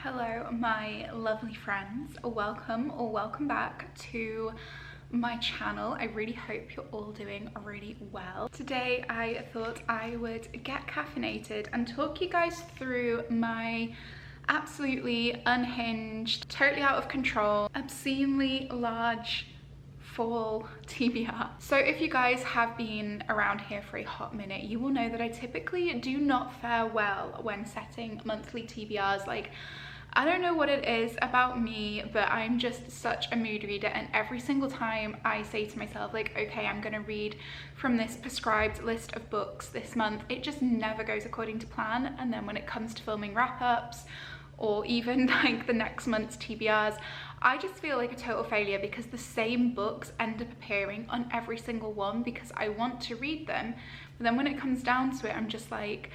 Hello my lovely friends, welcome or welcome back to my channel. I really hope you're all doing really well. Today I thought I would get caffeinated and talk you guys through my absolutely unhinged, totally out of control, obscenely large fall TBR. So if you guys have been around here for a hot minute, you will know that I typically do not fare well when setting monthly TBRs. Like, I don't know what it is about me, but I'm just such a mood reader, and every single time I say to myself like, okay, I'm gonna read from this prescribed list of books this month, it just never goes according to plan. And then when it comes to filming wrap-ups or even like the next month's TBRs, I just feel like a total failure because the same books end up appearing on every single one because I want to read them. But then when it comes down to it, I'm just like,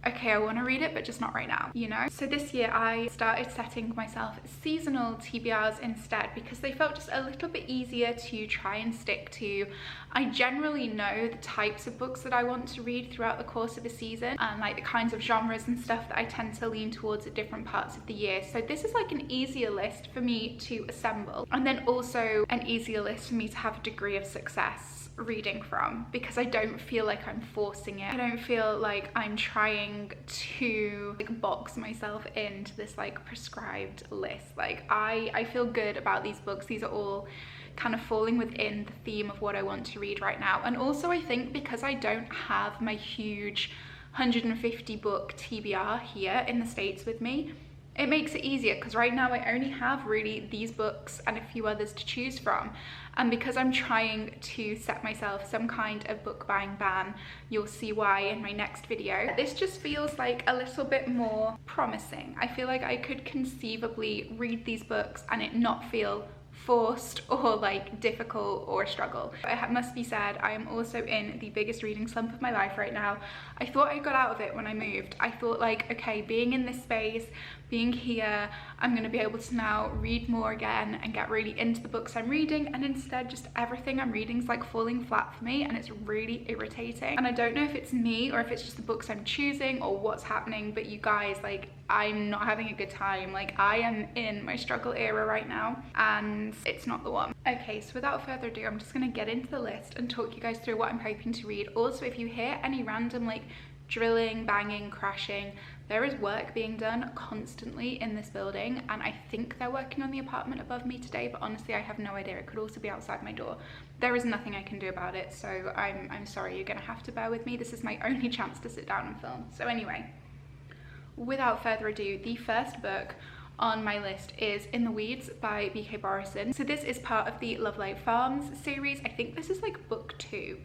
okay, I want to read it, but just not right now, you know? So this year I started setting myself seasonal TBRs instead because they felt just a little bit easier to try and stick to. I generally know the types of books that I want to read throughout the course of a season and like the kinds of genres and stuff that I tend to lean towards at different parts of the year. So this is like an easier list for me to assemble, and then also an easier list for me to have a degree of success reading from because I don't feel like I'm forcing it. I don't feel like I'm trying to like box myself into this like prescribed list. Like I feel good about these books. These are all kind of falling within the theme of what I want to read right now. And also I think because I don't have my huge 150 book TBR here in the States with me, it makes it easier because right now I only have really these books and a few others to choose from. And because I'm trying to set myself some kind of book buying ban, you'll see why in my next video. This just feels like a little bit more promising. I feel like I could conceivably read these books and it not feel forced or like difficult or a struggle. It must be said, I am also in the biggest reading slump of my life right now. I thought I got out of it when I moved. I thought like, okay, being in this space, being here, I'm gonna be able to now read more again and get really into the books I'm reading, and instead just everything I'm reading is like falling flat for me and it's really irritating. And I don't know if it's me or if it's just the books I'm choosing or what's happening, but you guys, like, I'm not having a good time. Like, I am in my struggle era right now and it's not the one. Okay, so without further ado, I'm just gonna get into the list and talk you guys through what I'm hoping to read. Also, if you hear any random like drilling, banging, crashing, there is work being done constantly in this building, and I think they're working on the apartment above me today, but honestly I have no idea. It could also be outside my door. There is nothing I can do about it, so I'm sorry, you're gonna have to bear with me. This is my only chance to sit down and film. So anyway, without further ado, the first book on my list is In the Weeds by B.K. Borison. So this is part of the Love Light Farms series. I think this is like book 2,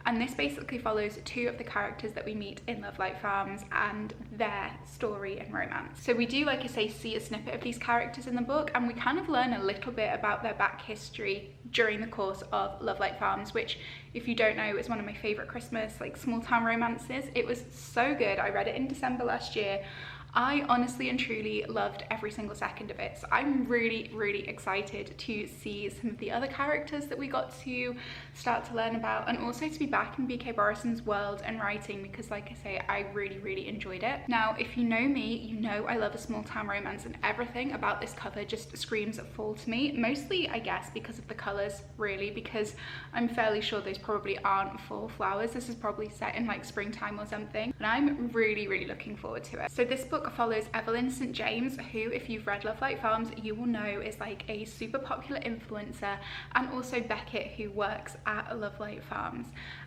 and this basically follows 2 of the characters that we meet in Love Light Farms and their story and romance. So we do, like I say, see a snippet of these characters in the book, and we kind of learn a little bit about their back history during the course of Love Light Farms, which, if you don't know, is one of my favorite Christmas like small town romances. It was so good. I read it in December last year. I honestly and truly loved every single second of it. So I'm really excited to see some of the other characters that we got to start to learn about, and also to be back in B.K. Borison's world and writing because, like I say, I really enjoyed it. Now, if you know me, you know I love a small town romance, and everything about this cover just screams fall to me. Mostly, I guess, because of the colours, really, because I'm fairly sure those probably aren't fall flowers. This is probably set in like springtime or something, and I'm really looking forward to it. So this book follows Evelyn St. James, who, if you've read Love Light Farms, you will know is like a super popular influencer, and also Beckett, who works at Love Light Farms.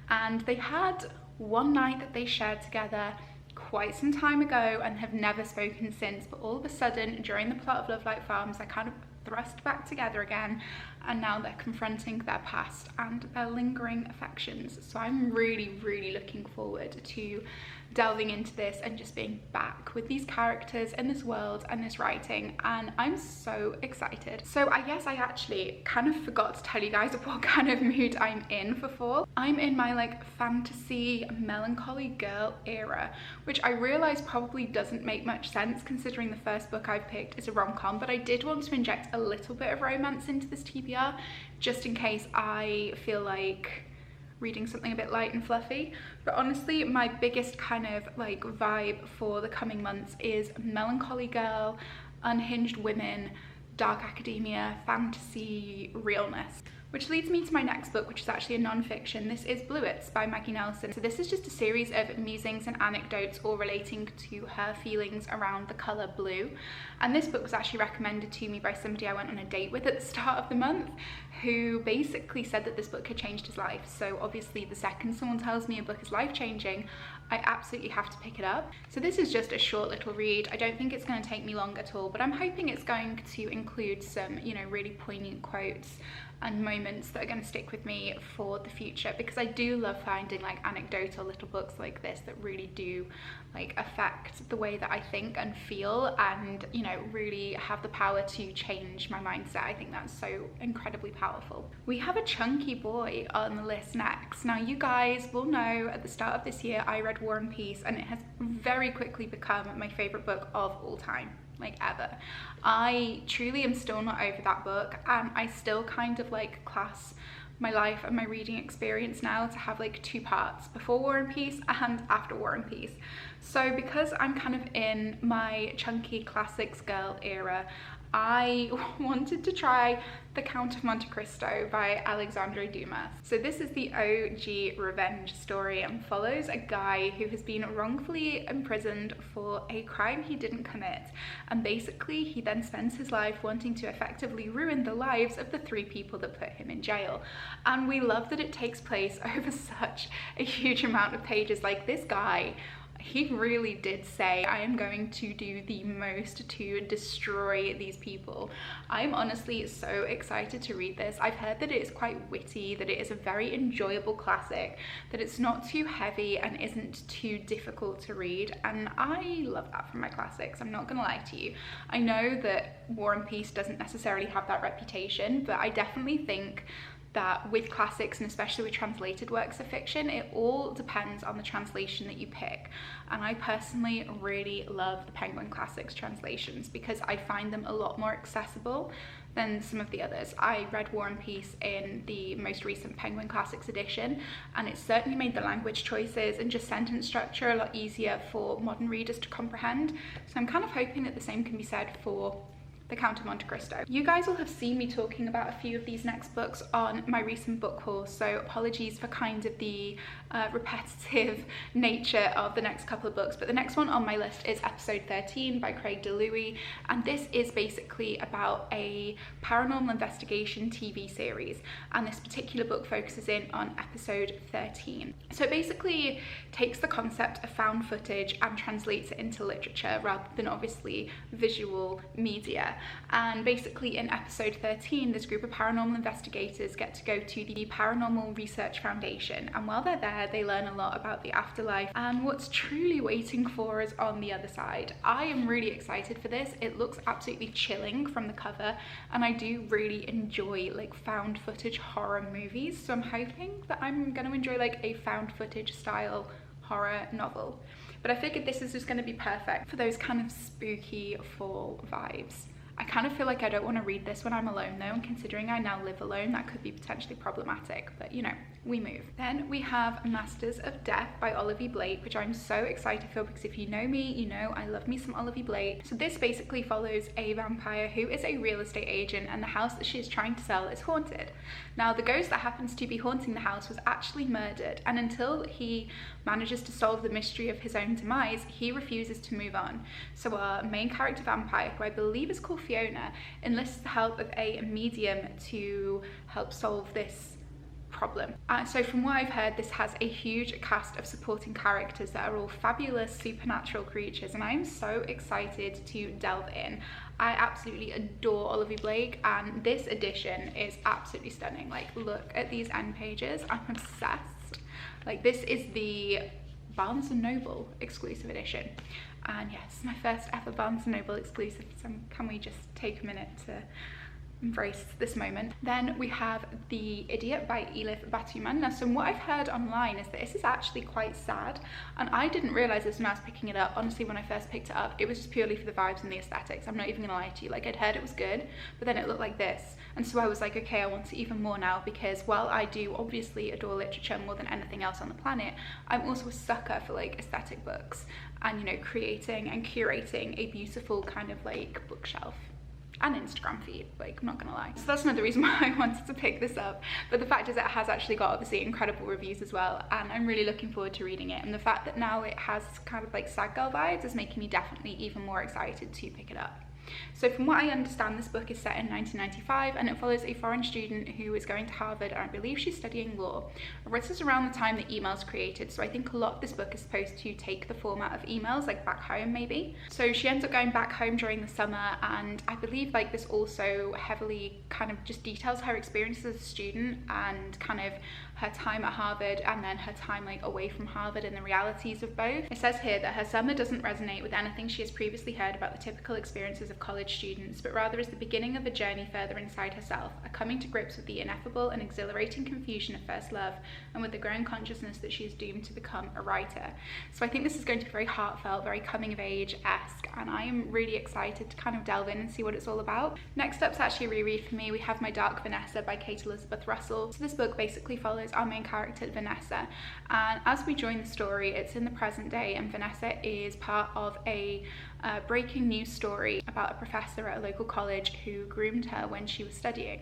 And they had one night that they shared together quite some time ago and have never spoken since, but all of a sudden during the plot of Love Light Farms they're kind of thrust back together again, and now they're confronting their past and their lingering affections. So I'm really looking forward to delving into this and just being back with these characters in this world and this writing, and I'm so excited. So I guess I actually kind of forgot to tell you guys what kind of mood I'm in for fall. I'm in my like fantasy melancholy girl era, which I realize probably doesn't make much sense considering the first book I've picked is a rom-com, but I did want to inject a little bit of romance into this TBR just in case I feel like reading something a bit light and fluffy. But honestly, my biggest kind of like vibe for the coming months is melancholy girl, unhinged women, dark academia, fantasy, realness. Which leads me to my next book, which is actually a non-fiction. This is Bluets by Maggie Nelson. So this is just a series of musings and anecdotes all relating to her feelings around the colour blue. And this book was actually recommended to me by somebody I went on a date with at the start of the month, who basically said that this book had changed his life. So obviously the second someone tells me a book is life-changing, I absolutely have to pick it up. So this is just a short little read. I don't think it's going to take me long at all, but I'm hoping it's going to include some, you know, really poignant quotes and moments that are going to stick with me for the future, because I do love finding like anecdotal little books like this that really do like affect the way that I think and feel, and you know, really have the power to change my mindset. I think that's so incredibly powerful. We have a chunky boy on the list next. Now you guys will know at the start of this year I read War and Peace, and it has very quickly become my favorite book of all time, like ever. I truly am still not over that book, and I still kind of like class my life and my reading experience now to have like two parts: before War and Peace and after War and Peace. So because I'm kind of in my chunky classics girl era, I wanted to try The Count of Monte Cristo by Alexandre Dumas. So this is the OG revenge story and follows a guy who has been wrongfully imprisoned for a crime he didn't commit. And basically he then spends his life wanting to effectively ruin the lives of the three people that put him in jail. And we love that it takes place over such a huge amount of pages. Like, this guy, he really did say, I am going to do the most to destroy these people. I'm honestly so excited to read this. I've heard that it is quite witty, that it is a very enjoyable classic, that it's not too heavy and isn't too difficult to read. And I love that from my classics, I'm not gonna lie to you. I know that War and Peace doesn't necessarily have that reputation, but I definitely think that with classics, and especially with translated works of fiction, it all depends on the translation that you pick. And I personally really love the Penguin Classics translations because I find them a lot more accessible than some of the others. I read War and Peace in the most recent Penguin Classics edition, and it certainly made the language choices and just sentence structure a lot easier for modern readers to comprehend. So I'm kind of hoping that the same can be said for The Count of Monte Cristo. You guys will have seen me talking about a few of these next books on my recent book haul, so apologies for kind of the repetitive nature of the next couple of books, but the next one on my list is episode 13 by Craig DeLuey, and this is basically about a paranormal investigation TV series, and this particular book focuses in on episode 13. So it basically takes the concept of found footage and translates it into literature rather than obviously visual media. And basically in episode 13, this group of paranormal investigators get to go to the Paranormal Research Foundation, and while they're there they learn a lot about the afterlife and what's truly waiting for us on the other side. I am really excited for this. It looks absolutely chilling from the cover, and I do really enjoy like found footage horror movies, so I'm hoping that I'm going to enjoy like a found footage style horror novel. But I figured this is just going to be perfect for those kind of spooky fall vibes. I kind of feel like I don't want to read this when I'm alone though, and considering I now live alone, that could be potentially problematic, but you know, we move. Then we have Masters of Death by Olivia Blake, which I'm so excited for because if you know me, you know I love me some Olivia Blake. So this basically follows a vampire who is a real estate agent, and the house that she is trying to sell is haunted. Now the ghost that happens to be haunting the house was actually murdered, and until he manages to solve the mystery of his own demise, he refuses to move on. So our main character vampire, who I believe is called Fiona, enlists the help of a medium to help solve this problem. So from what I've heard, this has a huge cast of supporting characters that are all fabulous supernatural creatures, and I'm so excited to delve in. I absolutely adore Olivia Blake, and this edition is absolutely stunning. Like, look at these end pages, I'm obsessed. Like, this is the Barnes & Noble exclusive edition. And yes, my first ever Barnes & Noble exclusive, so can we just take a minute to embrace this moment. Then we have The Idiot by Elif Batuman. Now, so what I've heard online is that this is actually quite sad, and I didn't realise this when I was picking it up. Honestly, when I first picked it up, it was just purely for the vibes and the aesthetics. I'm not even gonna lie to you, like, I'd heard it was good, but then it looked like this, and so I was like, okay, I want it even more now, because while I do obviously adore literature more than anything else on the planet, I'm also a sucker for like aesthetic books and, you know, creating and curating a beautiful kind of like bookshelf and Instagram feed, like, I'm not gonna lie. So that's another reason why I wanted to pick this up. But the fact is it has actually got obviously incredible reviews as well, and I'm really looking forward to reading it. And the fact that now it has kind of like sad girl vibes is making me definitely even more excited to pick it up. So from what I understand, this book is set in 1995, and it follows a foreign student who is going to Harvard, and I believe she's studying law. This is around the time that email's created, so I think a lot of this book is supposed to take the format of emails, like back home maybe. So she ends up going back home during the summer, and I believe like this also heavily kind of just details her experiences as a student and kind of her time at Harvard and then her time like away from Harvard and the realities of both. It says here that her summer doesn't resonate with anything she has previously heard about the typical experiences of college students, but rather is the beginning of a journey further inside herself, a coming to grips with the ineffable and exhilarating confusion of first love, and with the growing consciousness that she is doomed to become a writer. So I think this is going to be very heartfelt, very coming of age-esque, and I am really excited to kind of delve in and see what it's all about. Next up's actually a reread for me. We have My Dark Vanessa by Kate Elizabeth Russell. So this book basically follows our main character Vanessa, and as we join the story, it's in the present day, and Vanessa is part of a breaking news story about a professor at a local college who groomed her when she was studying.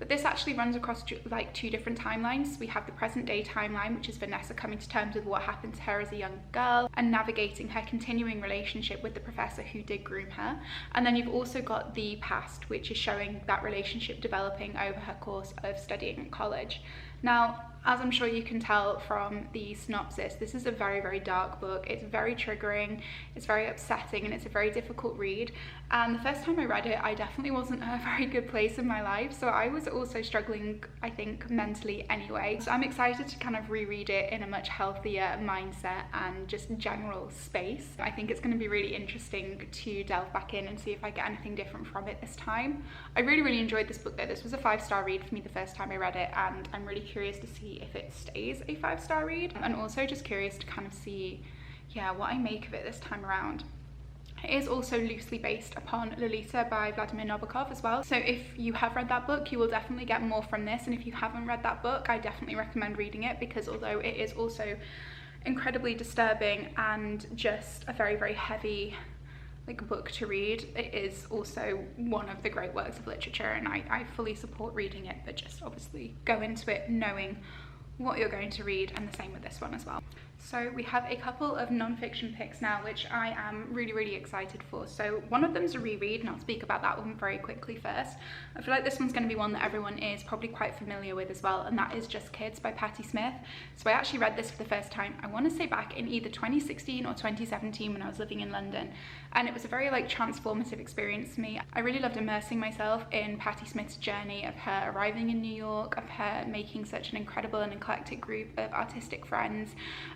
But this actually runs across like two different timelines. We have the present day timeline, which is Vanessa coming to terms with what happened to her as a young girl and navigating her continuing relationship with the professor who did groom her. And then you've also got the past, which is showing that relationship developing over her course of studying at college. Now, as I'm sure you can tell from the synopsis, this is a very, very dark book. It's very triggering, it's very upsetting, and it's a very difficult read. And the first time I read it, I definitely wasn't at a very good place in my life, so I was also struggling, I think, mentally anyway. So I'm excited to kind of reread it in a much healthier mindset and just general space. I think it's going to be really interesting to delve back in and see if I get anything different from it this time. I really, really enjoyed this book though. This was a 5-star read for me the first time I read it, and I'm really curious to see if it stays a 5-star read, and also just curious to kind of see, yeah, what I make of it this time around. It is also loosely based upon Lolita by Vladimir Nabokov as well, so if you have read that book, you will definitely get more from this, and if you haven't read that book, I definitely recommend reading it, because although it is also incredibly disturbing and just a very, very heavy like book to read, it is also one of the great works of literature, and I fully support reading it, but just obviously go into it knowing what you're going to read, and the same with this one as well. So we have a couple of non-fiction picks now, which I am really, really excited for. So one of them's a reread, and I'll speak about that one very quickly first. I feel like this one's going to be one that everyone is probably quite familiar with as well, and that is Just Kids by Patti Smith. So I actually read this for the first time, I want to say back in either 2016 or 2017 when I was living in London, and it was a very like transformative experience for me. I really loved immersing myself in Patti Smith's journey of her arriving in New York, of her making such an incredible and eclectic group of artistic friends,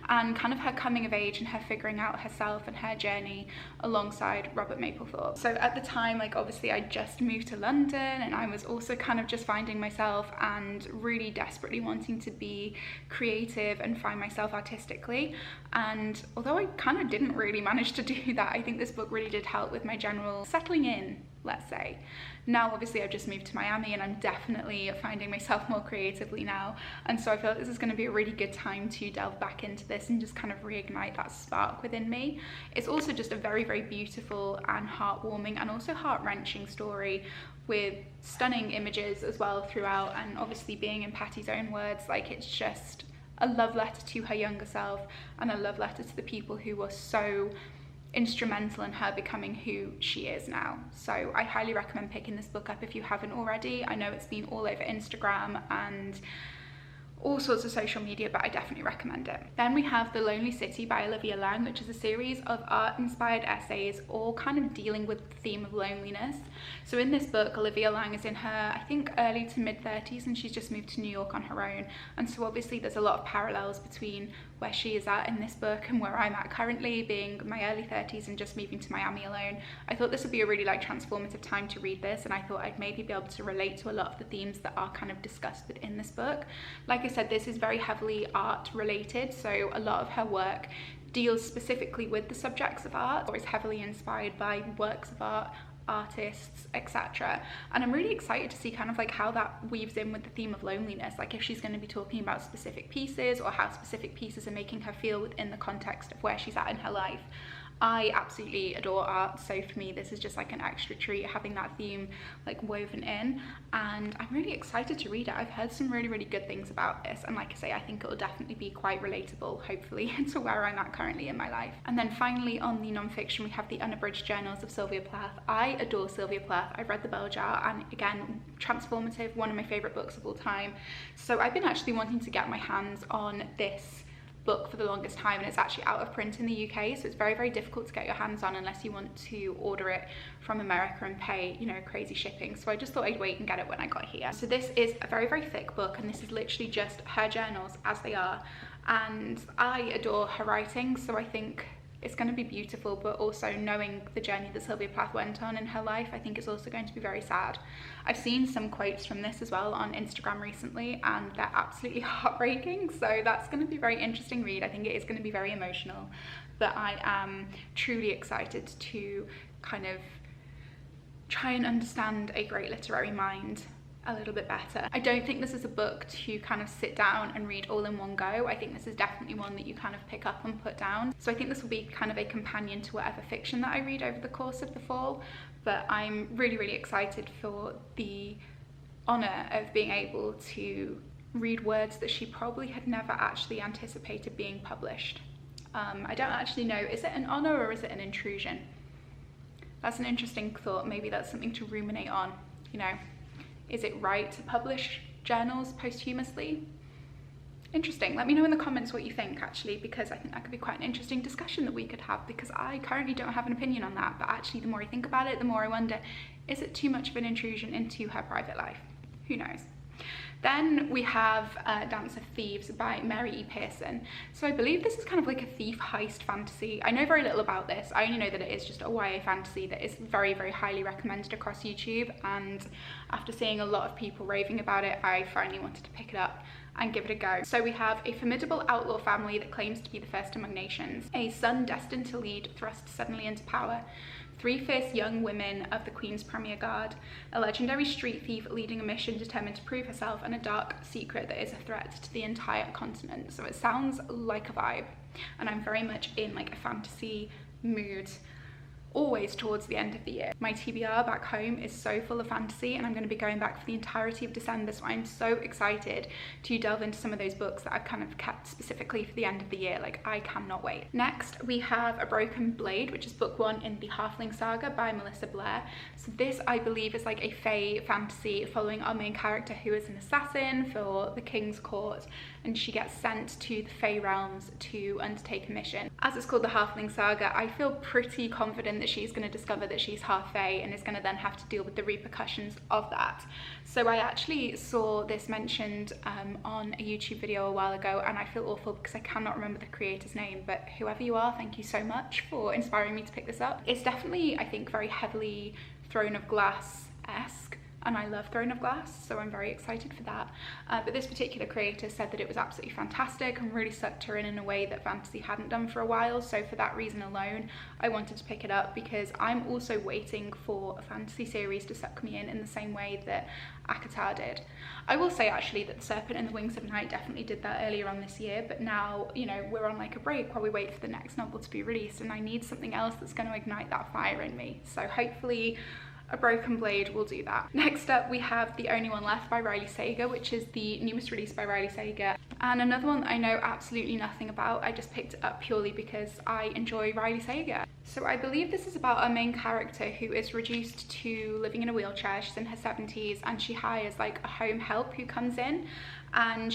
and kind of her coming of age and her figuring out herself and her journey alongside Robert Mapplethorpe. So at the time, like obviously I just moved to London, and I was also kind of just finding myself and really desperately wanting to be creative and find myself artistically. And although I kind of didn't really manage to do that, I think this book really did help with my general settling in, let's say. Now obviously I've just moved to Miami, and I'm definitely finding myself more creatively now, and so I feel like this is going to be a really good time to delve back into this and just kind of reignite that spark within me. It's also just a very, very beautiful and heartwarming and also heart-wrenching story with stunning images as well throughout, and obviously being in Patti's own words, like it's just a love letter to her younger self and a love letter to the people who were so instrumental in her becoming who she is now. So I highly recommend picking this book up if you haven't already. I know it's been all over Instagram and all sorts of social media, but I definitely recommend it. Then we have The Lonely City by Olivia Laing, which is a series of art-inspired essays all kind of dealing with the theme of loneliness. So in this book, Olivia Laing is in her, I think, early to mid-30s, and she's just moved to New York on her own, and so obviously there's a lot of parallels between where she is at in this book and where I'm at currently, being my early 30s and just moving to Miami alone. I thought this would be a really like transformative time to read this, and I thought I'd maybe be able to relate to a lot of the themes that are kind of discussed within this book. Like I said, this is very heavily art related, so a lot of her work deals specifically with the subjects of art or is heavily inspired by works of art, artists, etc. And I'm really excited to see kind of like how that weaves in with the theme of loneliness, like if she's going to be talking about specific pieces or how specific pieces are making her feel within the context of where she's at in her life. I absolutely adore art, so for me this is just like an extra treat having that theme like woven in, and I'm really excited to read it. I've heard some really good things about this, and like I say, I think it will definitely be quite relatable, hopefully, to where I'm at currently in my life. And then finally on the non-fiction we have the unabridged journals of Sylvia Plath. I adore Sylvia Plath. I've read The Bell Jar, and again, transformative, one of my favourite books of all time. So I've been actually wanting to get my hands on this book for the longest time, and it's actually out of print in the UK, so it's very difficult to get your hands on unless you want to order it from America and pay, you know, crazy shipping. So I just thought I'd wait and get it when I got here. So this is a very thick book, and this is literally just her journals as they are, and I adore her writing, so I think it's going to be beautiful, but also knowing the journey that Sylvia Plath went on in her life, I think it's also going to be very sad. I've seen some quotes from this as well on Instagram recently, and they're absolutely heartbreaking, so that's going to be a very interesting read. I think it is going to be very emotional, but I am truly excited to kind of try and understand a great literary mind a little bit better. I don't think this is a book to kind of sit down and read all in one go. I think this is definitely one that you kind of pick up and put down. So I think this will be kind of a companion to whatever fiction that I read over the course of the fall. But I'm really excited for the honour of being able to read words that she probably had never actually anticipated being published. I don't actually know, is it an honour or is it an intrusion? That's an interesting thought. Maybe that's something to ruminate on, you know. Is it right to publish journals posthumously? Interesting. Let me know in the comments what you think, actually, because I think that could be quite an interesting discussion that we could have, because I currently don't have an opinion on that, but actually the more I think about it, the more I wonder, is it too much of an intrusion into her private life? Who knows? Then we have Dance of Thieves by Mary E. Pearson. So I believe this is kind of like a thief heist fantasy. I know very little about this. I only know that it is just a YA fantasy that is very highly recommended across YouTube, and after seeing a lot of people raving about it, I finally wanted to pick it up and give it a go. So we have a formidable outlaw family that claims to be the first among nations, a son destined to lead thrust suddenly into power, 3 fierce young women of the Queen's Premier Guard, a legendary street thief leading a mission determined to prove herself, and a dark secret that is a threat to the entire continent. So it sounds like a vibe, and I'm very much in like a fantasy mood always towards the end of the year. My TBR back home is so full of fantasy, and I'm going to be going back for the entirety of December, so I'm so excited to delve into some of those books that I've kind of kept specifically for the end of the year. Like, I cannot wait. Next we have A Broken Blade, which is book 1 in the Halfling Saga by Melissa Blair. So this, I believe, is like a fae fantasy following our main character, who is an assassin for the King's Court, and she gets sent to the Fae realms to undertake a mission. As it's called the Halfling Saga, I feel pretty confident that she's going to discover that she's half Fae and is going to then have to deal with the repercussions of that. So I actually saw this mentioned on a YouTube video a while ago, and I feel awful because I cannot remember the creator's name, but whoever you are, thank you so much for inspiring me to pick this up. It's definitely, I think, very heavily Throne of Glass-esque, and I love Throne of Glass, so I'm very excited for that. But this particular creator said that it was absolutely fantastic and really sucked her in a way that fantasy hadn't done for a while, so for that reason alone I wanted to pick it up, because I'm also waiting for a fantasy series to suck me in the same way that ACOTAR did. I will say actually that The Serpent and the Wings of Night definitely did that earlier on this year, but now, you know, we're on like a break while we wait for the next novel to be released, and I need something else that's going to ignite that fire in me. So hopefully A Broken Blade will do that. Next up we have The Only One Left by Riley Sager, which is the newest release by Riley Sager, and another one that I know absolutely nothing about. I just picked it up purely because I enjoy Riley Sager. So I believe this is about our main character who is reduced to living in a wheelchair. She's in her 70s, and she hires like a home help who comes in, and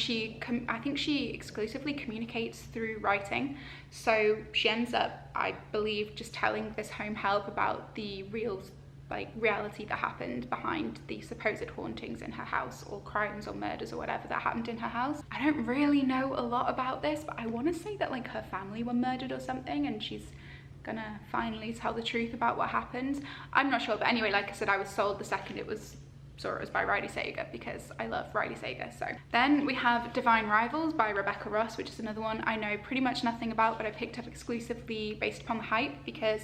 I think she exclusively communicates through writing. So she ends up, I believe, just telling this home help about the real like reality that happened behind the supposed hauntings in her house, or crimes or murders or whatever that happened in her house. I don't really know a lot about this, but I want to say that like her family were murdered or something, and she's gonna finally tell the truth about what happened. I'm not sure, but anyway, like I said, I was sold the second saw it was by Riley Sager, because I love Riley Sager. So then we have Divine Rivals by Rebecca Ross, which is another one I know pretty much nothing about, but I picked up exclusively based upon the hype, because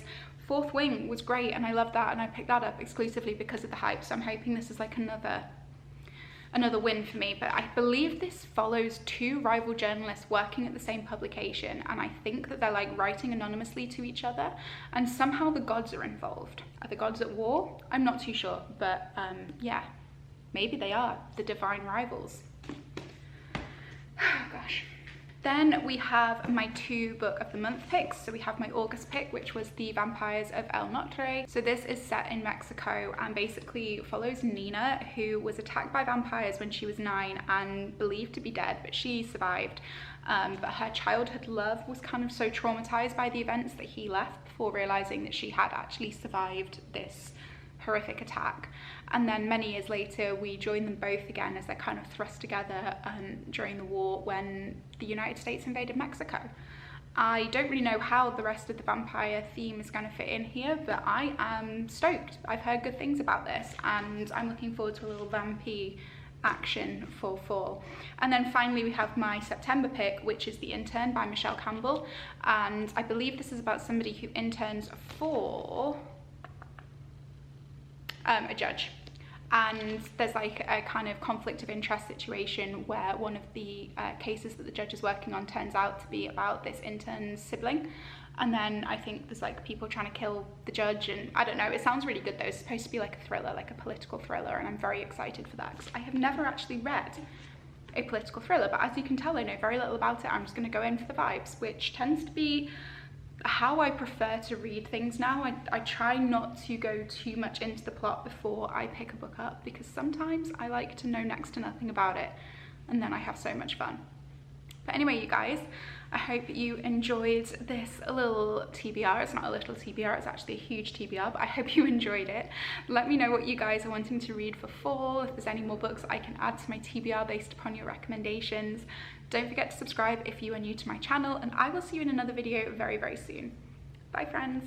Fourth Wing was great and I loved that, and I picked that up exclusively because of the hype. So I'm hoping this is like another win for me. But I believe this follows two rival journalists working at the same publication, and I think that they're like writing anonymously to each other, and somehow the gods are involved. Are the gods at war? I'm not too sure, but yeah, maybe they are the divine rivals. Gosh. Then we have my 2 book of the month picks. So we have my August pick, which was The Vampires of El Notre. So this is set in Mexico and basically follows Nina, who was attacked by vampires when she was 9 and believed to be dead, but she survived. But her childhood love was kind of so traumatized by the events that he left before realizing that she had actually survived this horrific attack. And then many years later we join them both again as they're kind of thrust together during the war when the United States invaded Mexico. I don't really know how the rest of the vampire theme is going to fit in here, but I am stoked. I've heard good things about this and I'm looking forward to a little vampy action for fall. And then finally we have my September pick, which is The Intern by Michelle Campbell, and I believe this is about somebody who interns for a judge, and there's like a kind of conflict of interest situation where one of the cases that the judge is working on turns out to be about this intern's sibling, and then I think there's like people trying to kill the judge, and I don't know, it sounds really good though. It's supposed to be like a thriller, like a political thriller, and I'm very excited for that because I have never actually read a political thriller, but as you can tell I know very little about it. I'm just going to go in for the vibes, which tends to be how I prefer to read things now. I try not to go too much into the plot before I pick a book up, because sometimes I like to know next to nothing about it and then I have so much fun. But anyway, you guys, I hope you enjoyed this little TBR. It's not a little TBR, it's actually a huge TBR, but I hope you enjoyed it. Let me know what you guys are wanting to read for fall, if there's any more books I can add to my TBR based upon your recommendations. Don't forget to subscribe if you are new to my channel, and I will see you in another video very, very soon. Bye, friends.